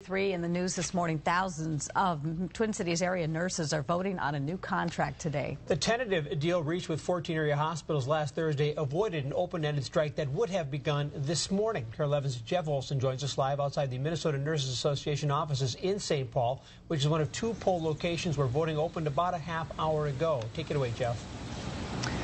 7:33 in the news this morning. Thousands of Twin Cities area nurses are voting on a new contract today. The tentative deal reached with 14 area hospitals last Thursday avoided an open-ended strike that would have begun this morning. KARE 11's Jeff Olson joins us live outside the Minnesota Nurses Association offices in St. Paul, which is one of two poll locations where voting opened about a half hour ago. Take it away, Jeff.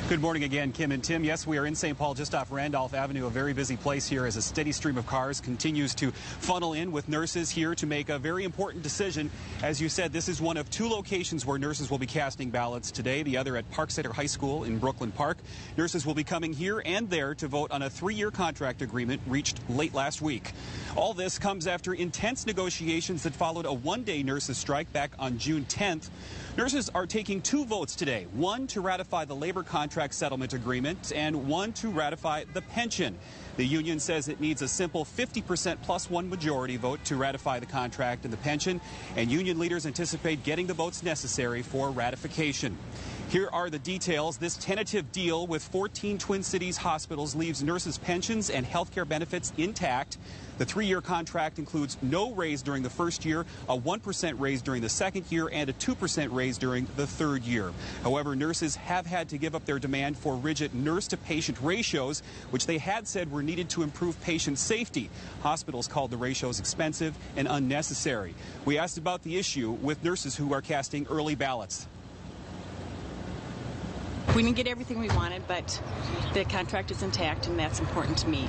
Good morning again, Kim and Tim. Yes, we are in St. Paul, just off Randolph Avenue, a very busy place here as a steady stream of cars continues to funnel in with nurses here to make a very important decision. As you said, this is one of two locations where nurses will be casting ballots today, the other at Park Center High School in Brooklyn Park. Nurses will be coming here and there to vote on a 3-year contract agreement reached late last week. All this comes after intense negotiations that followed a one-day nurses strike back on June 10th. Nurses are taking two votes today, one to ratify the labor contract settlement agreement and one to ratify the pension. The union says it needs a simple 50% plus one majority vote to ratify the contract and the pension, and union leaders anticipate getting the votes necessary for ratification. Here are the details. This tentative deal with 14 Twin Cities hospitals leaves nurses' pensions and health care benefits intact. The 3-year contract includes no raise during the first year, a 1% raise during the second year, and a 2% raise during the third year. However, nurses have had to give up their demand for rigid nurse-to-patient ratios, which they had said were needed to improve patient safety. Hospitals called the ratios expensive and unnecessary. We asked about the issue with nurses who are casting early ballots. We didn't get everything we wanted, but the contract is intact, and that's important to me.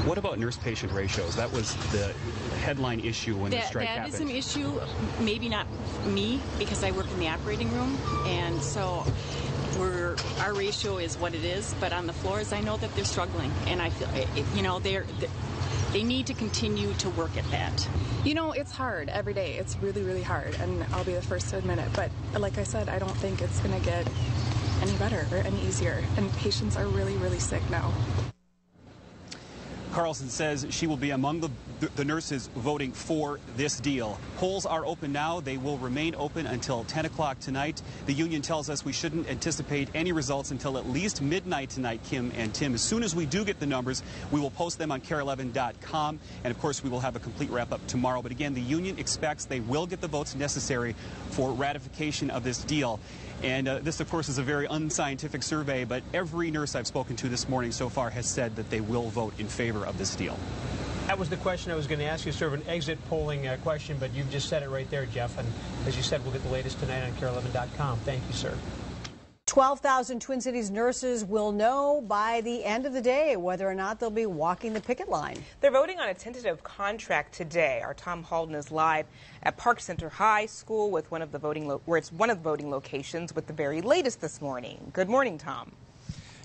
What about nurse-patient ratios? That was the headline issue when the strike happened. That is an issue, maybe not me, because I work in the operating room, and so our ratio is what it is. But on the floors, I know that they're struggling, and I feel, they need to continue to work at that. You know, it's hard every day. It's really, really hard, and I'll be the first to admit it. But like I said, I don't think it's going to get any better or any easier, and patients are really, really sick now. Carlson says she will be among the nurses voting for this deal. Polls are open now. They will remain open until 10 o'clock tonight. The union tells us we shouldn't anticipate any results until at least midnight tonight, Kim and Tim. As soon as we do get the numbers, we will post them on KARE11.com, and of course we will have a complete wrap-up tomorrow. But again, the union expects they will get the votes necessary for ratification of this deal. And this, of course, is a very unscientific survey, but every nurse I've spoken to this morning so far has said that they will vote in favor of this deal. That was the question I was going to ask you, sort of an exit polling question, but you've just said it right there, Jeff. And as you said, we'll get the latest tonight on KARE11.com. Thank you, sir. 12,000 Twin Cities nurses will know by the end of the day whether or not they'll be walking the picket line. They're voting on a tentative contract today. Our Tom Halden is live at Park Center High School with one of the voting locations with the very latest this morning. Good morning, Tom.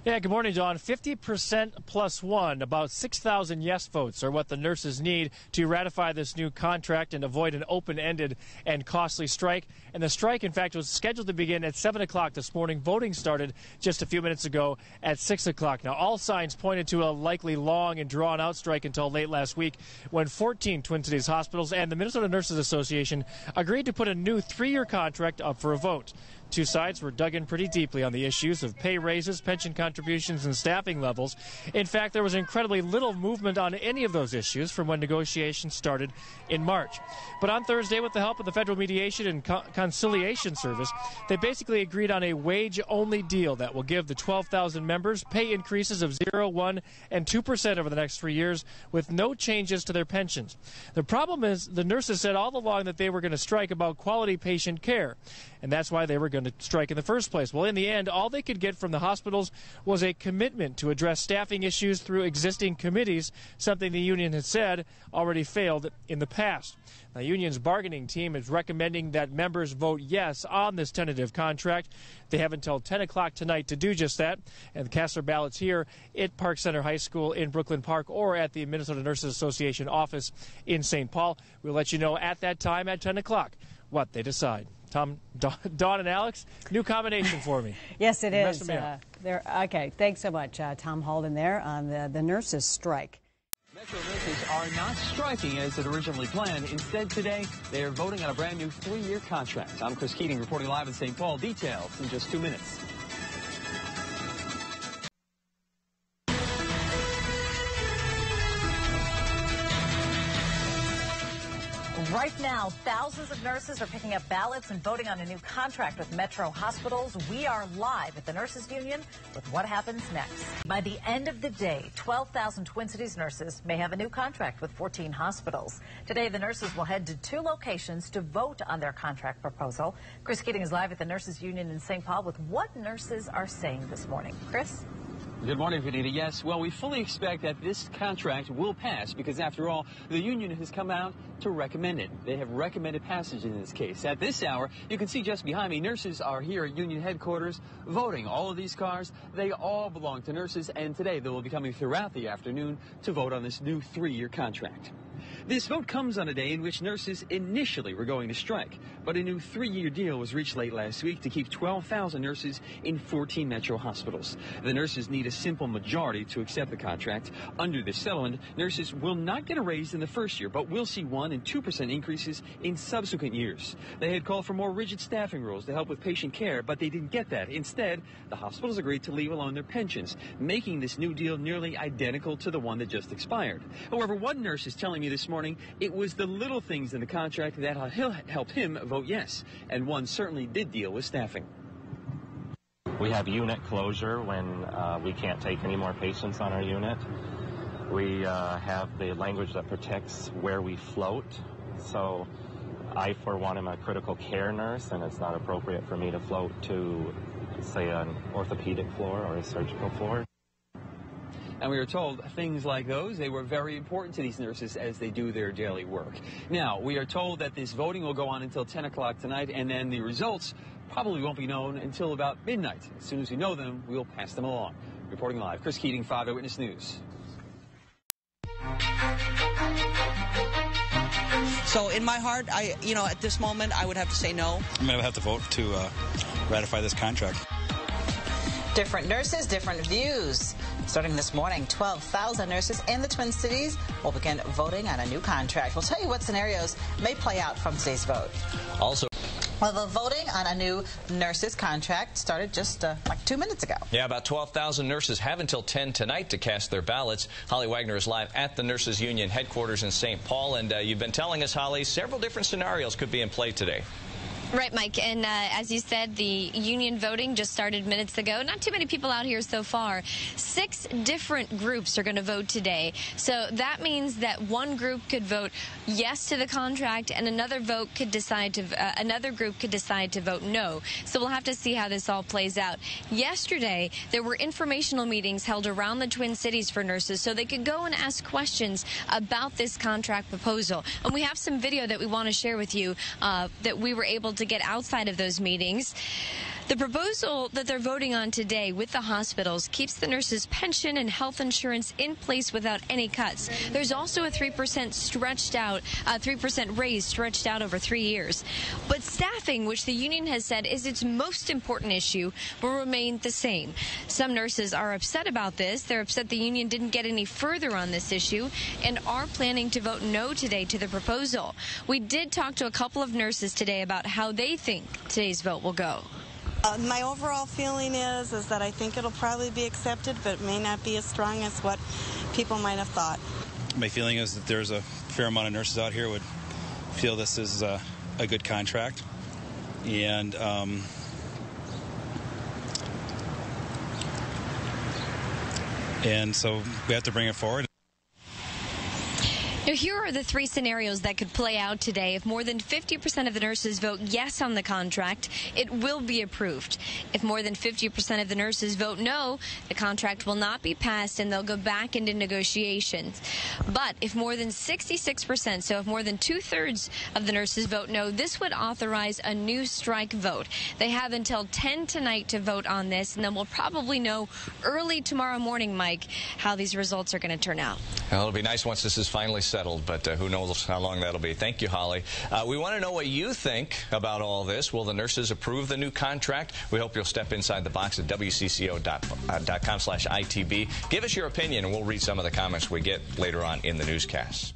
Yeah, good morning, Dawn. 50% plus one, about 6,000 yes votes are what the nurses need to ratify this new contract and avoid an open-ended and costly strike. And the strike, in fact, was scheduled to begin at 7 o'clock this morning. Voting started just a few minutes ago at 6 o'clock. Now, all signs pointed to a likely long and drawn-out strike until late last week when 14 Twin Cities hospitals and the Minnesota Nurses Association agreed to put a new 3-year contract up for a vote. Two sides were dug in pretty deeply on the issues of pay raises, pension contributions, and staffing levels. In fact, there was incredibly little movement on any of those issues from when negotiations started in March. But on Thursday, with the help of the Federal Mediation and Conciliation Service, they basically agreed on a wage-only deal that will give the 12,000 members pay increases of 0%, 1%, and 2% over the next 3 years with no changes to their pensions. The problem is the nurses said all along that they were going to strike about quality patient care, and that's why they were going to strike in the first place. Well, in the end, all they could get from the hospitals was a commitment to address staffing issues through existing committees, something the union had said already failed in the past. The union's bargaining team is recommending that members vote yes on this tentative contract. They have until 10 o'clock tonight to do just that, and cast their ballots here at Park Center High School in Brooklyn Park or at the Minnesota Nurses Association office in St. Paul. We'll let you know at that time at 10 o'clock what they decide. Tom, Dawn, and Alex, new combination for me. Yes, it is. Okay, thanks so much, Tom Halden there on the nurses' strike. Metro nurses are not striking as it originally planned. Instead, today, they are voting on a brand new 3-year contract. I'm Chris Keating reporting live in St. Paul. Details in just 2 minutes. Right Right now, thousands of nurses are picking up ballots and voting on a new contract with Metro Hospitals. We are live at the Nurses Union with what happens next. By the end of the day, 12,000 Twin Cities nurses may have a new contract with 14 hospitals. Today, the nurses will head to 2 locations to vote on their contract proposal. Chris Keating is live at the Nurses Union in St. Paul with what nurses are saying this morning. Chris? Good morning, Vanita. Yes, well, we fully expect that this contract will pass because, after all, the union has come out to recommend it. They have recommended passage in this case. At this hour, you can see just behind me, nurses are here at union headquarters voting. All of these cars, they all belong to nurses, and today they will be coming throughout the afternoon to vote on this new 3-year contract. This vote comes on a day in which nurses initially were going to strike, but a new 3-year deal was reached late last week to keep 12,000 nurses in 14 Metro hospitals. The nurses need a simple majority to accept the contract. Under this settlement, nurses will not get a raise in the first year, but will see 1% and 2% increases in subsequent years. They had called for more rigid staffing rules to help with patient care, but they didn't get that. Instead, the hospitals agreed to leave alone their pensions, making this new deal nearly identical to the one that just expired. However, one nurse is telling me this morning it was the little things in the contract that helped him vote yes, and one certainly did deal with staffing. We have unit closure when we can't take any more patients on our unit. We have the language that protects where we float. So I, for one, am a critical care nurse, and it's not appropriate for me to float to, say, an orthopedic floor or a surgical floor. And we were told things like those, they were very important to these nurses as they do their daily work. Now, we are told that this voting will go on until 10 o'clock tonight, and then the results probably won't be known until about midnight. As soon as we know them, we'll pass them along. Reporting live, Chris Keating, 5 Eyewitness News. So in my heart, at this moment, I would have to say no. I'm going to have to vote to ratify this contract. Different nurses, different views. Starting this morning, 12,000 nurses in the Twin Cities will begin voting on a new contract. We'll tell you what scenarios may play out from today's vote. Also, well, the voting on a new nurses contract started just like 2 minutes ago. Yeah, about 12,000 nurses have until 10 tonight to cast their ballots. Holly Wagner is live at the Nurses Union headquarters in St. Paul, and you've been telling us, Holly, several different scenarios could be in play today. Right, Mike, and as you said, the union voting just started minutes ago. Not too many people out here so far. 6 different groups are going to vote today. So that means that one group could vote yes to the contract, and another group could decide to vote no. So we'll have to see how this all plays out. Yesterday, there were informational meetings held around the Twin Cities for nurses so they could go and ask questions about this contract proposal. And we have some video that we want to share with you that we were able to get outside of those meetings. The proposal that they're voting on today with the hospitals keeps the nurses' pension and health insurance in place without any cuts. There's also a 3% raise stretched out over 3 years. But staffing, which the union has said is its most important issue, will remain the same. Some nurses are upset about this. They're upset the union didn't get any further on this issue and are planning to vote no today to the proposal. We did talk to a couple of nurses today about how they think today's vote will go. My overall feeling is that I think it'll probably be accepted, but it may not be as strong as what people might have thought. My feeling is that there's a fair amount of nurses out here would feel this is a good contract, and so we have to bring it forward. Now, here are the 3 scenarios that could play out today. If more than 50% of the nurses vote yes on the contract, it will be approved. If more than 50% of the nurses vote no, the contract will not be passed and they'll go back into negotiations. But if more than 66%, so if more than 2/3 of the nurses vote no, this would authorize a new strike vote. They have until 10 tonight to vote on this, and then we'll probably know early tomorrow morning, Mike, how these results are going to turn out. Well, it'll be nice once this is finally settled, but who knows how long that'll be. Thank you, Holly. We want to know what you think about all this. Will the nurses approve the new contract? We hope you'll step inside the box at WCCO.com/ITB. Give us your opinion, and we'll read some of the comments we get later on in the newscast.